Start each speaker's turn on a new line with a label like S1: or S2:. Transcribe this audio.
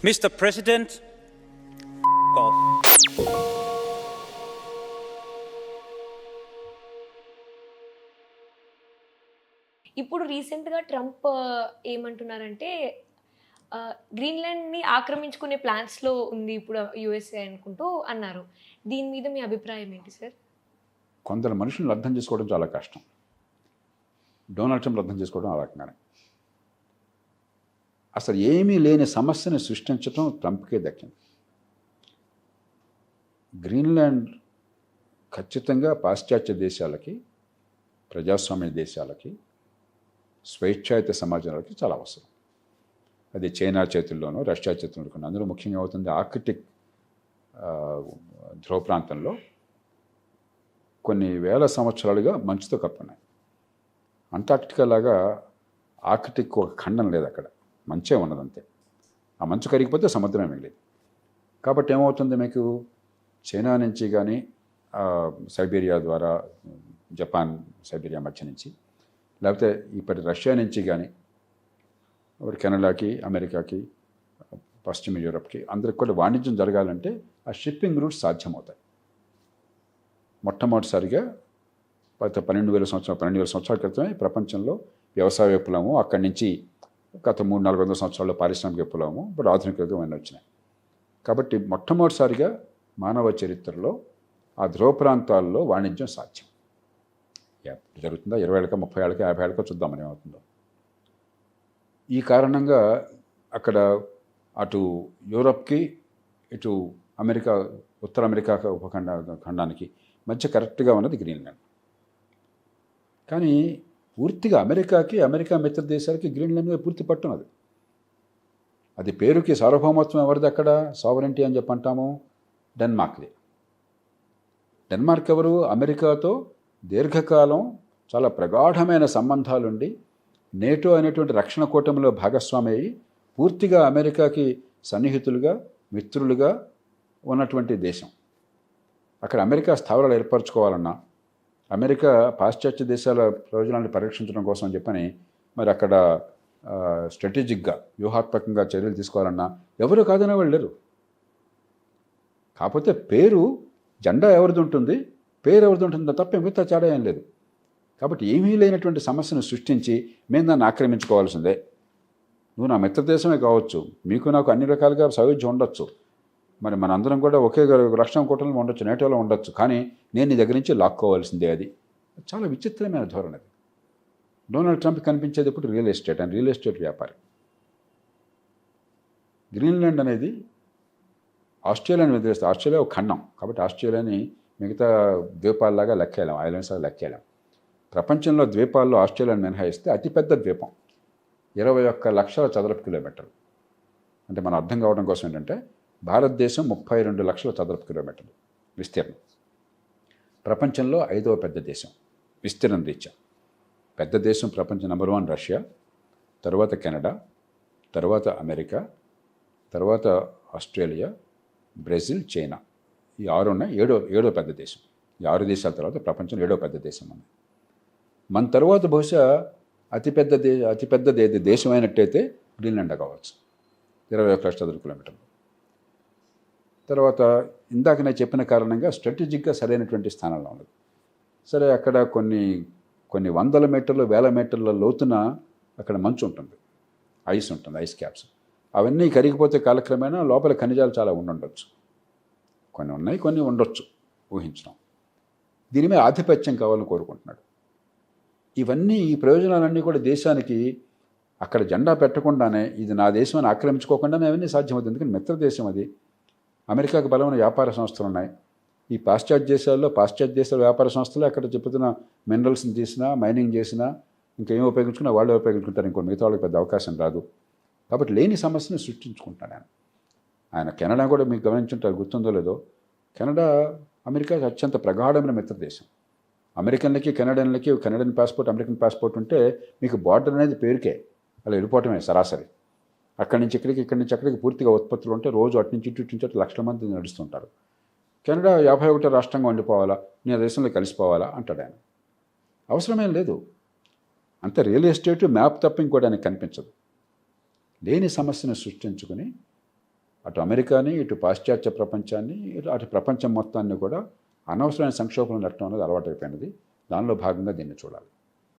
S1: Mr. President, off.
S2: ఇప్పుడు రీసెంట్‌గా Trump ఏమంటున్నారంటే గ్రీన్‌లాండ్‌ని ఆక్రమించుకునే ప్లాన్స్‌లో ఉంది ఇప్పుడు యూఎస్ఏ అనుకుంటూ అన్నారు. దీని మీద మీ అభిప్రాయం ఏంటి సార్?
S3: కొందరు మనుషులను అర్థం చేసుకోవడం చాలా కష్టం. డొనాల్డ్ ట్రంప్ అర్థం చేసుకోవడం ఆ రకంగానే. అసలు ఏమీ లేని సమస్యను సృష్టించడం ట్రంప్కే దక్కింది. గ్రీన్లాండ్ ఖచ్చితంగా పాశ్చాత్య దేశాలకి, ప్రజాస్వామ్య దేశాలకి, స్వేచ్ఛాయుత సమాజాలకి చాలా అవసరం. అది చైనా చేతుల్లోనూ, రష్యా చేతుల్లోనూ. అందులో ముఖ్యంగా అవుతుంది ఆర్కిటిక్ ధ్రువ ప్రాంతంలో కొన్ని వేల సంవత్సరాలుగా మంచుతో కప్పున్నాయి. అంటార్క్టికా లాగా ఆర్కిటిక్ ఒక ఖండం లేదు, అక్కడ మంచే ఉన్నదంతే. ఆ మంచు కరిగిపోతే సముద్రమే మిగిలేదు. కాబట్టి ఏమవుతుంది, మీకు చైనా నుంచి కానీ సైబీరియా ద్వారా, జపాన్ సైబీరియా మధ్య నుంచి, లేకపోతే ఇప్పటి రష్యా నుంచి కానీ కెనడాకి, అమెరికాకి, పశ్చిమ యూరప్కి అందరికి కూడా వాణిజ్యం జరగాలంటే ఆ షిప్పింగ్ రూట్స్ సాధ్యమవుతాయి. మొట్టమొదటిసారిగా 12,000 సంవత్సరాల క్రితమే ప్రపంచంలో వ్యవసాయ విప్లవము, అక్కడి నుంచి గత 300-400 సంవత్సరాల్లో పారిశ్రామిక విప్లవము, ఇప్పుడు ఆధునిక యుగం అన్నీ వచ్చినాయి. కాబట్టి మొట్టమొదటిసారిగా మానవ చరిత్రలో ఆ ధ్రువ ప్రాంతాల్లో వాణిజ్యం సాధ్యం. జరుగుతుందా 20 ఏళ్ళకో, 30 ఏళ్ళకో, 50 ఏళ్ళకో చూద్దామని ఏమవుతుందో. ఈ కారణంగా అక్కడ అటు యూరప్కి, ఇటు అమెరికా, ఉత్తర అమెరికా ఖండానికి మధ్య కరెక్ట్గా ఉన్నది గ్రీన్లాండ్. కానీ పూర్తిగా అమెరికాకి, అమెరికా మిత్ర దేశాలకి గ్రీన్లాండ్ మీద పూర్తి పట్టున్నది. అది పేరుకి సార్వభౌమత్వం ఎవరిది అక్కడ, సావరెంటీ అని చెప్పి అంటాము, డెన్మార్క్ది. డెన్మార్క్ ఎవరు? అమెరికాతో దీర్ఘకాలం చాలా ప్రగాఢమైన సంబంధాలుండి నేటో అనేటువంటి రక్షణ కూటమిలో భాగస్వామి అయ్యి పూర్తిగా అమెరికాకి సన్నిహితులుగా, మిత్రులుగా ఉన్నటువంటి దేశం. అక్కడ అమెరికా స్థావరాలు ఏర్పరచుకోవాలన్నా, అమెరికా పాశ్చాత్య దేశాల ప్రయోజనాలను పరీక్షించడం కోసం అని చెప్పని మరి అక్కడ స్ట్రాటజిక్గా, వ్యూహాత్మకంగా చర్యలు తీసుకోవాలన్నా ఎవరు కాదనే వాళ్ళు లేరు. కాకపోతే పేరు, జెండా ఎవరిది ఉంటుంది, పేరు ఎవరిది ఉంటుందో తప్ప మిగతా తేడా ఏం లేదు. కాబట్టి ఏమీ లేనటువంటి సమస్యను సృష్టించి మేము దాన్ని ఆక్రమించుకోవాల్సిందే. నువ్వు నా మిత్ర దేశమే కావచ్చు, మీకు నాకు అన్ని రకాలుగా సౌవిధ్యం ఉండొచ్చు, మరి మనందరం కూడా ఒకే రక్షణ కూటమిలో ఉండొచ్చు, నేటోలో ఉండొచ్చు, కానీ నేను నీ దగ్గర నుంచి లాక్కోవాల్సిందే. అది చాలా విచిత్రమైన ధోరణి. అది డొనాల్డ్ ట్రంప్ కనిపించేది ఇప్పుడు real estate and real estate వ్యాపారి. గ్రీన్లాండ్ అనేది ఆస్ట్రేలియాని వదిలేస్తే, ఆస్ట్రేలియా ఒక ఖండం కాబట్టి ఆస్ట్రేలియాని మిగతా ద్వీపాల్లాగా లెక్కేయలేం, ఐలాండ్స్ లాగా లెక్కేయలేం. ప్రపంచంలో ద్వీపాల్లో ఆస్ట్రేలియాని మినహాయిస్తే అతిపెద్ద ద్వీపం, 21 లక్షల చదరపు కిలోమీటర్లు. అంటే మనం అర్థం కావడం కోసం ఏంటంటే భారతదేశం 32 లక్షల చదరపు కిలోమీటర్లు విస్తీర్ణం. ప్రపంచంలో 5వ పెద్ద దేశం విస్తీర్ణం రీత్యా. పెద్ద దేశం ప్రపంచం నెంబర్ 1 రష్యా, తర్వాత కెనడా, తర్వాత అమెరికా, తర్వాత ఆస్ట్రేలియా, బ్రెజిల్, చైనా. ఈ 6 ఉన్నాయి. ఏడో పెద్ద దేశం. ఈ 6 దేశాల తర్వాత ప్రపంచంలో 7వ పెద్ద దేశం ఉంది. మన తర్వాత బహుశా అతిపెద్ద దేశం అయినట్టయితే గ్రీన్లాండ్ కావచ్చు, 21 లక్షల చదరపు కిలోమీటర్లు. తర్వాత ఇందాక నేను చెప్పిన కారణంగా స్ట్రాటజిక్గా సరైనటువంటి స్థానంలో ఉన్నది. సరే, అక్కడ కొన్ని వందల మీటర్లు, వేల మీటర్ల లోతున అక్కడ మంచు ఉంటుంది, ఐస్ ఉంటుంది, ఐస్ క్యాప్స్. అవన్నీ కరిగిపోతే కాలక్రమేణా లోపల ఖనిజాలు చాలా ఉండొచ్చు. కొన్ని ఉన్నాయి, కొన్ని ఉండొచ్చు, ఊహించడం. దీని మీద ఆధిపత్యం కావాలని కోరుకుంటున్నాడు. ఈ ప్రయోజనాలన్నీ కూడా దేశానికి అక్కడ జెండా పెట్టకుండానే, ఇది నా దేశం అని ఆక్రమించుకోకుండానే అవన్నీ సాధ్యమవుతుంది. ఎందుకంటే మిత్ర దేశం అది. అమెరికాకు బలమైన వ్యాపార సంస్థలు ఉన్నాయి. ఈ పాశ్చాత్య దేశాల వ్యాపార సంస్థలు అక్కడ చెప్పుతున్న మినరల్స్ని తీసినా, మైనింగ్ చేసినా, ఇంకేం ఉపయోగించుకున్నా వాళ్ళే ఉపయోగించుకుంటారు. ఇంకో మిగతా వాళ్ళకి పెద్ద అవకాశం రాదు. కాబట్టి లేని సమస్యను సృష్టించుకుంటాడు ఆయన. కెనడా కూడా మీకు గమనించుంటారు, గుర్తుందో లేదో, కెనడా అమెరికాకి అత్యంత ప్రగాఢమైన మిత్ర దేశం. అమెరికన్లకి, కెనడియన్ పాస్పోర్ట్, అమెరికన్ పాస్పోర్ట్ ఉంటే మీకు బార్డర్ అనేది పేరుకే, అలా వెళ్ళిపోవటమే సరాసరి. అక్కడి నుంచి అక్కడికి పూర్తిగా ఉత్పత్తులు ఉంటే రోజు అటు నుంచి ఇటు లక్షల మంది నడుస్తుంటారు. కెనడా 51 రాష్ట్రంగా ఉండిపోవాలా, నేను దేశంలో కలిసిపోవాలా అంటాడు ఆయన. అవసరమేం లేదు. అంత రియల్ ఎస్టేట్ మ్యాప్ తప్ప ఇంకోటి ఆయనకు కనిపించదు. లేని సమస్యను సృష్టించుకుని అటు అమెరికాని, ఇటు పాశ్చాత్య ప్రపంచాన్ని, అటు ప్రపంచం మొత్తాన్ని కూడా అనవసరమైన సంక్షోభంలో నెట్టడం అనేది అలవాటైపోయినది. దానిలో భాగంగా దీన్ని చూడాలి.